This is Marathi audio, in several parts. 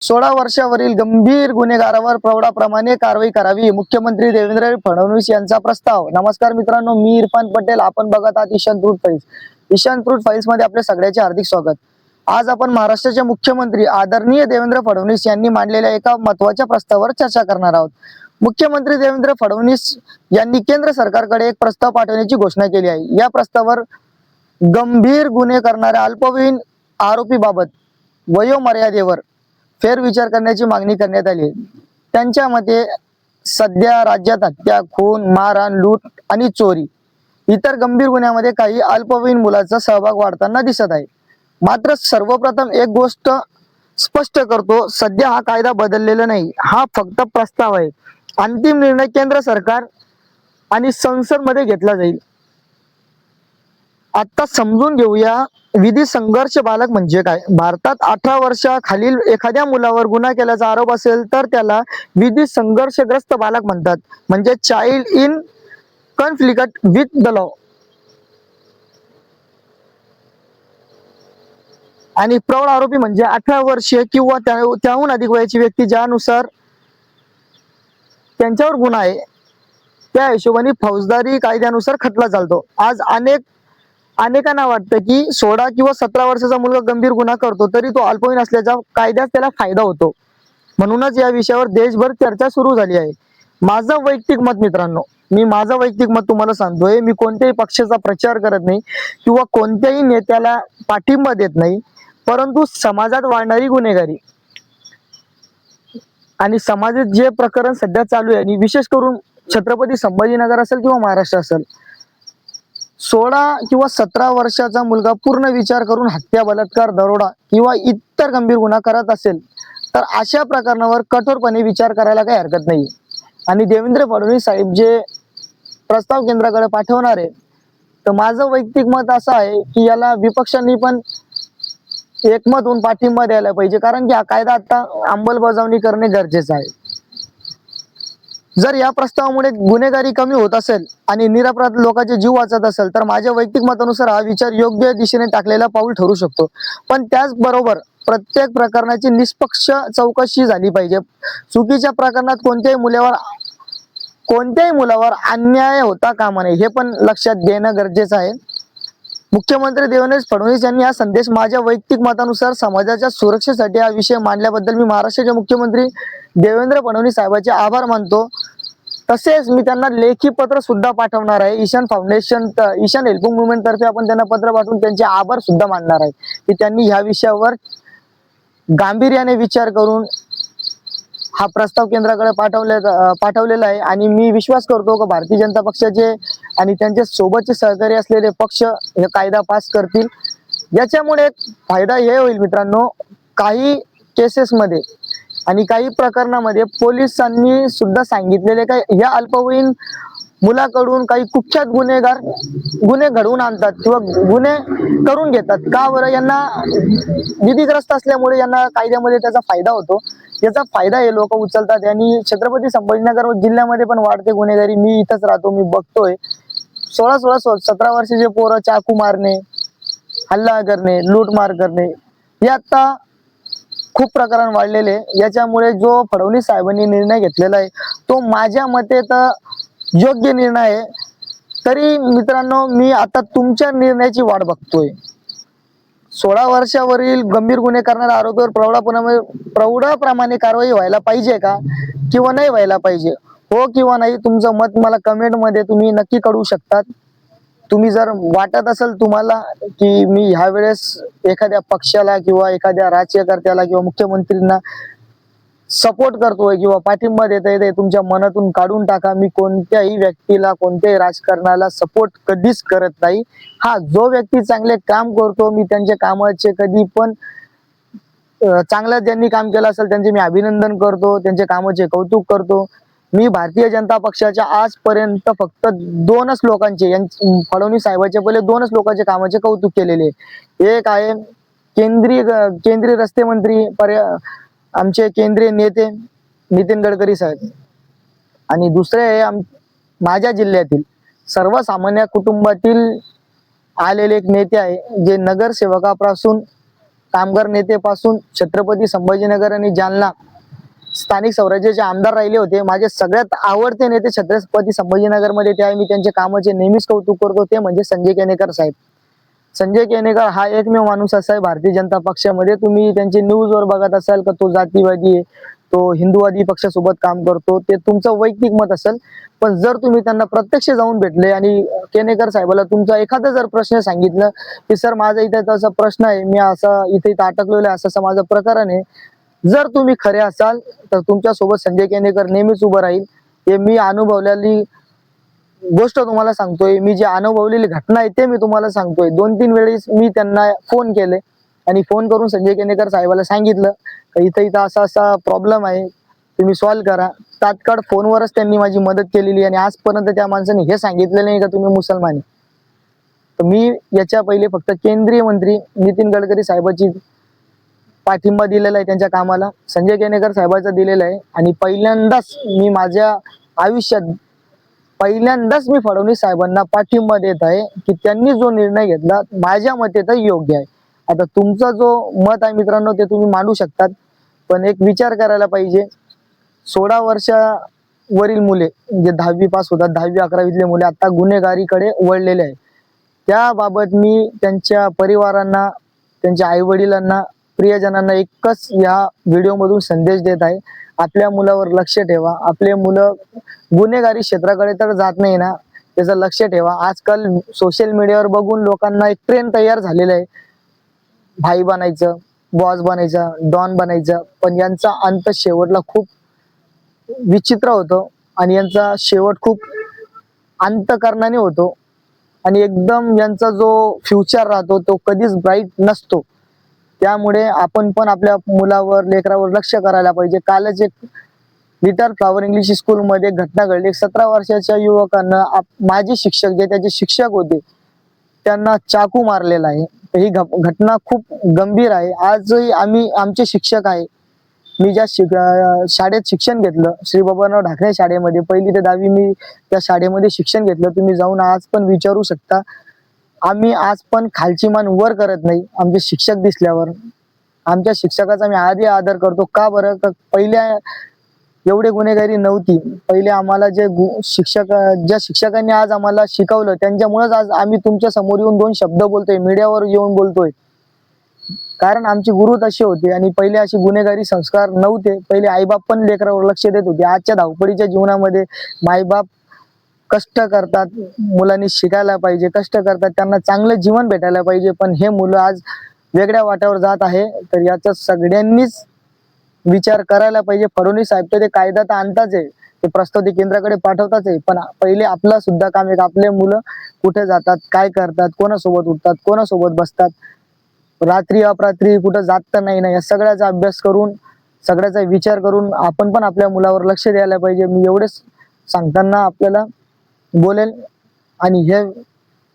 16 वर्षावरील गंभीर गुन्हेगारावर प्रौढाप्रमाणे कारवाई करावी, मुख्यमंत्री देवेंद्र फडणवीस यांचा प्रस्ताव. नमस्कार मित्रांनो, मी इरफान पटेल. आपण बघत आहात Ishan fruit files. Ishan fruit files मध्ये आपले सगळ्याचे हार्दिक स्वागत. आज आपण महाराष्ट्राचे मुख्यमंत्री आदरणीय देवेंद्र फडणवीस यांनी मांडलेल्या एका महत्त्वाच्या प्रस्तावावर चर्चा करणार आहोत. मुख्यमंत्री देवेंद्र फडणवीस यांनी केंद्र सरकारकडे एक प्रस्ताव पाठवण्याची घोषणा केली आहे. या प्रस्तावावर गंभीर गुन्हे करणाऱ्या अल्पवयीन आरोपीबाबत वयोमर्यादेवर फेरविचार करण्याची मागणी करण्यात आली. त्यांच्या मते सध्या राज्यात हत्या, खून, मारहाण, लूट आणि चोरी इतर गंभीर गुन्ह्यामध्ये काही अल्पवयीन मुलाचा सहभाग वाढताना दिसत आहे. मात्र सर्वप्रथम एक गोष्ट स्पष्ट करतो, सध्या हा कायदा बदललेला नाही. हा फक्त प्रस्ताव आहे. अंतिम निर्णय केंद्र सरकार आणि संसद मध्ये घेतला जाईल. आता समजून घेऊया विधी संघर्ष बालक म्हणजे काय. भारतात 18 वर्षाखालील एखाद्या मुलावर गुन्हा केल्याचा आरोप असेल तर त्याला विधी संघर्षग्रस्त बालक म्हणतात, म्हणजे child in conflict with the law. आणि प्रौढ आरोपी म्हणजे 18 वर्षे किंवा त्याहून अधिक वयाची व्यक्ती ज्यानुसार त्यांच्यावर गुन्हा आहे त्या हिशोबाने फौजदारी कायद्यानुसार खटला चालतो. आज अनेकांना वाटतं की 16 किंवा 17 वर्षाचा मुलगा गंभीर गुन्हा करतो तरी तो अल्पवयीन असल्याचा कायद्यात त्याला फायदा होतो. म्हणूनच या विषयावर देशभर चर्चा सुरू झाली आहे. माझं वैयक्तिक मत मित्रांनो, मी माझं वैयक्तिक मत तुम्हाला सांगतोय. मी कोणत्याही पक्षाचा प्रचार करत नाही किंवा कोणत्याही नेत्याला पाठिंबा देत नाही, परंतु समाजात वाढणारी गुन्हेगारी आणि समाजात जे प्रकरण सध्या चालू आहे आणि विशेष करून छत्रपती संभाजीनगर असेल किंवा महाराष्ट्र असेल, 16 किंवा 17 वर्षाचा मुलगा पूर्ण विचार करून हत्या, बलात्कार, दरोडा किंवा इतर गंभीर गुन्हा करत असेल तर अशा प्रकरणावर कठोरपणे विचार करायला काही हरकत नाही. आणि देवेंद्र फडणवीस साहेब जे प्रस्ताव केंद्राकडे पाठवणार आहे, तर माझं वैयक्तिक मत असं आहे की याला विपक्षांनी पण एकमत होऊन पाठिंबा द्यायला पाहिजे, कारण की हा कायदा आता अंमलबजावणी करणे गरजेचं आहे. जर या प्रस्तावामुळे गुन्हेगारी कमी होत असेल आणि निरपराध लोकांचे जीव वाचत असेल तर माझ्या वैयक्तिक मतानुसार हा विचार योग्य दिशेने टाकलेला पाऊल ठरू शकतो. पण त्याचबरोबर प्रत्येक प्रकरणाची निष्पक्ष चौकशी झाली पाहिजे. चुकीच्या प्रकरणात कोणत्याही मुलावर अन्याय होता कामा नये, हे पण लक्षात घेणं गरजेचं आहे. मुख्यमंत्री देवेंद्र फडणवीस यांनी हा संदेश माझ्या वैयक्तिक मतानुसार समाजाच्या सुरक्षेसाठी हा विषय मांडल्याबद्दल मी महाराष्ट्राचे मुख्यमंत्री देवेंद्र फडणवीस साहेबांचे आभार मानतो. तसेच मी त्यांना लेखी पत्र सुद्धा पाठवणार आहे. ईशान हेल्पिंग मुवमेंट तर्फे आपण त्यांना पत्र पाठवून त्यांचे आभार सुद्धा मानणार आहे की त्यांनी ह्या विषयावर गांभीर्याने विचार करून हा प्रस्ताव केंद्राकडे पाठवलेला आहे. आणि मी विश्वास करतो की भारतीय जनता पक्षाचे आणि त्यांच्या सोबतचे सहकारी असलेले पक्ष हे कायदा पास करतील. याच्यामुळे फायदा हे होईल मित्रांनो, काही केसेसमध्ये आणि काही प्रकरणामध्ये पोलिसांनी सुद्धा सांगितलेले काय या अल्पवयीन मुलाकडून काही कुख्यात गुन्हेगार गुन्हे घडवून आणतात किंवा गुन्हे करून घेतात. का बरं? यांना विधिग्रस्त असल्यामुळे यांना कायद्यामध्ये त्याचा फायदा होतो. याचा फायदा हे लोक उचलतात. आणि छत्रपती संभाजीनगर जिल्ह्यामध्ये पण वाढते गुन्हेगारी. मी इथंच राहतो, मी बघतोय 17 वर्षाचे पोरं चाकू मारणे, हल्ला करणे, लूटमार करणे हे आता खूप प्रकरण वाढलेले. याच्यामुळे जो फडणवीस साहेबांनी निर्णय घेतलेला आहे तो माझ्या मते तर योग्य निर्णय आहे. तरी मित्रांनो, मी आता तुमच्या निर्णयाची वाट बघतोय. 16 वर्षावरील गंभीर गुन्हे करणाऱ्या आरोपीवर प्रौढाप्रमाणे कारवाई व्हायला पाहिजे का किंवा नाही व्हायला पाहिजे? हो किंवा नाही तुमचं मत मला कमेंट मध्ये तुम्ही नक्की कळवू शकतात. तुम्ही जर वाटत असेल तुम्हाला की मी ह्या वेळेस एखाद्या पक्षाला किंवा एखाद्या राजकीयकर्त्याला किंवा मुख्यमंत्रींना सपोर्ट करतोय किंवा पाठिंबा देतोय, ते तुमच्या मनातून काढून टाका. मी कोणत्याही व्यक्तीला, कोणत्याही राजकारणाला सपोर्ट कधीच करत नाही. हा, जो व्यक्ती चांगले काम करतो मी त्यांच्या कामाचे कधी पण चांगलं ज्यांनी काम केलं असेल त्यांचे मी अभिनंदन करतो, त्यांच्या कामाचे कौतुक करतो. मी भारतीय जनता पक्षाच्या आजपर्यंत फक्त दोनच लोकांचे, फडणवीस साहेबांचे पहिले दोनच लोकांचे कामाचे कौतुक केलेले. एक आहे केंद्रीय रस्ते मंत्री आमचे केंद्रीय नेते नितीन गडकरी साहेब, आणि दुसरे आहे माझ्या जिल्ह्यातील सर्वसामान्य कुटुंबातील आलेले एक नेते आहे जे नगरसेवकापासून कामगार नेतेपासून छत्रपती संभाजीनगर आणि जालना स्थानिक स्वराज्याचे आमदार राहिले होते. माझे सगळ्यात आवडते नेते छत्रपती संभाजीनगरमध्ये ते आहे. मी त्यांच्या कामाचे नेहमीच कौतुक करतो, ते म्हणजे संजय केनेकर साहेब. संजय केनेकर हा एकमेव माणूस असा आहे भारतीय जनता पक्षामध्ये, तुम्ही त्यांची न्यूज वर बघत असाल का तो जातीवादी आहे, तो हिंदूवादी पक्षासोबत काम करतो, ते तुमचं वैयक्तिक मत असेल. पण जर तुम्ही त्यांना प्रत्यक्ष जाऊन भेटले आणि केनेकर साहेबाला तुमचा एखादा जर प्रश्न सांगितलं की सर माझा इथे असा प्रश्न आहे, मी असा इथे अटकलेलो आहे, असं माझं प्रकरण आहे, जर तुम्ही खरे असाल तर तुमच्या सोबत संजय केनेकर नेहमीच उभं राहील. हे मी अनुभवलेली गोष्ट तुम्हाला सांगतोय, मी जे अनुभवलेली घटना आहे ते मी तुम्हाला सांगतोय. 2-3 वेळेस मी त्यांना फोन केले आणि फोन करून संजय केनेकर साहेबाला सांगितलं का इथं इथं असा असा प्रॉब्लेम आहे, तुम्ही सॉल्व्ह करा. तात्काळ फोनवरच त्यांनी माझी मदत केलेली आणि आजपर्यंत त्या माणसाने हे सांगितलं नाही का तुम्ही मुसलमान आहे. तर मी याच्या पहिले फक्त केंद्रीय मंत्री नितीन गडकरी साहेबाची पाठिंबा दिलेला आहे त्यांच्या कामाला, संजय केनेकर साहेबांचा दिलेला आहे. आणि पहिल्यांदाच मी माझ्या आयुष्यात पहिल्यांदाच मी फडणवीस साहेबांना पाठिंबा देत आहे की त्यांनी जो निर्णय घेतला माझ्या मते तर योग्य आहे. आता तुमचा जो मत आहे मित्रांनो ते तुम्ही मांडू शकतात, पण एक विचार करायला पाहिजे. 16 वर्षावरील मुले जे 10वी पास होतात, 10वी-11वीतले मुले आता गुन्हेगारीकडे वळलेले आहे. त्याबाबत मी त्यांच्या परिवारांना, त्यांच्या आई वडिलांना, प्रियजनांना एकच या व्हिडिओमधून संदेश देत आहे, आपल्या मुलावर लक्ष ठेवा. आपले मुलं गुन्हेगारी क्षेत्राकडे तर जात नाही ना, त्याचं लक्ष ठेवा. आजकाल सोशल मीडियावर बघून लोकांना एक ट्रेंड तयार झालेला आहे, भाई बनायचं, बॉस बनायचं, डॉन बनायचं. पण यांचा अंत शेवटला खूप विचित्र होतो आणि यांचा शेवट खूप अंतकरणाने होतो आणि एकदम यांचा जो फ्युचर राहतो तो कधीच ब्राईट नसतो. त्यामुळे आपण पण आपल्या मुलावर, लेकरावर लक्ष करायला पाहिजे. कालच एक लिटल फ्लॉवर इंग्लिश स्कूल मध्ये एक घटना घडली. 17 वर्षाच्या युवकांना माझे शिक्षक जे त्याचे शिक्षक होते त्यांना चाकू मारलेला आहे. ही घटना खूप गंभीर आहे. आजही आमचे शिक्षक आहे, मी ज्या शाळेत शिक्षण घेतलं, श्री बबनराव ढाकणे शाळेमध्ये 1ली ते 10वी मी त्या शाळेमध्ये शिक्षण घेतलं. तुम्ही जाऊन आज पण विचारू शकता. आम्ही आज पण खालची मान वर करत नाही आमचे शिक्षक दिसल्यावर. आमच्या शिक्षकाचा आम्ही आधी आदर करतो. का बरं? पहिल्या एवढे गुन्हेगारी नव्हती. पहिले आम्हाला जे ज्या शिक्षकांनी आज आम्हाला शिकवलं त्यांच्यामुळेच आज आम्ही तुमच्या समोर येऊन 2 शब्द बोलतोय, मीडियावर येऊन बोलतोय. कारण आमचे गुरु तसे होते आणि पहिले असे गुन्हेगारी संस्कार नव्हते. पहिले आईबाप पण लेकरावर लक्ष देत होते. आजच्या धावपळीच्या जीवनामध्ये माईबाप कष्ट करतात, मुलांनी शिकायला पाहिजे, कष्ट करतात, त्यांना चांगलं जीवन भेटायला पाहिजे. पण हे मुलं आज वेगळ्या वाटावर जात आहे. तर याचा सगळ्यांनीच विचार करायला पाहिजे. फडणवीस साहेब तर ते कायदा तर आणताच आहे, ते प्रस्ताव ते केंद्राकडे पाठवताच आहे, पण पहिले आपलं सुद्धा काम आहे. आपले मुलं कुठे जातात, काय करतात, कोणासोबत उठतात, कोणासोबत बसतात, रात्री अपरात्री कुठं जात तर नाही ना, या सगळ्याचा अभ्यास करून, सगळ्याचा विचार करून आपण पण आपल्या मुलावर लक्ष द्यायला पाहिजे. मी एवढेच सांगताना आपल्याला बोलेल. आणि हे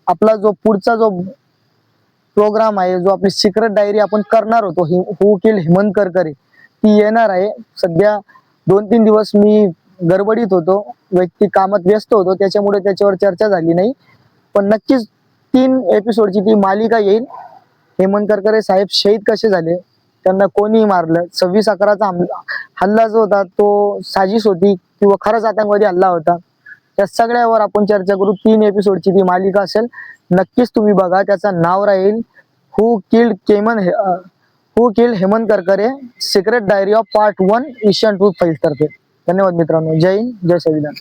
आपला जो पुढचा जो प्रोग्राम आहे, जो आपली सिक्रेट डायरी आपण करणार होतो, हू किल्ड हेमंत करकरे, ती येणार आहे. सध्या 2-3 दिवस मी गडबडीत होतो, वैयक्तिक कामात व्यस्त होतो, त्याच्यामुळे त्याच्यावर चर्चा झाली नाही. पण नक्कीच 3 एपिसोडची ती मालिका येईल. हेमंत करकरे साहेब शहीद कसे झाले, त्यांना कोणी मारलं, 26/11चा हल्ला जो होता तो साजिश होती किंवा खरंच आतंकवादी हल्ला होता, त्या सगळ्यावर आपण चर्चा करू. 3 एपिसोडची ती मालिका असेल, नक्कीच तुम्ही बघा. त्याचं नाव राहील who killed Hemant Karkare, secret diary of part 1, Ishan 2 files तर्फे. धन्यवाद मित्रांनो. जय हिंद, जय संविधान.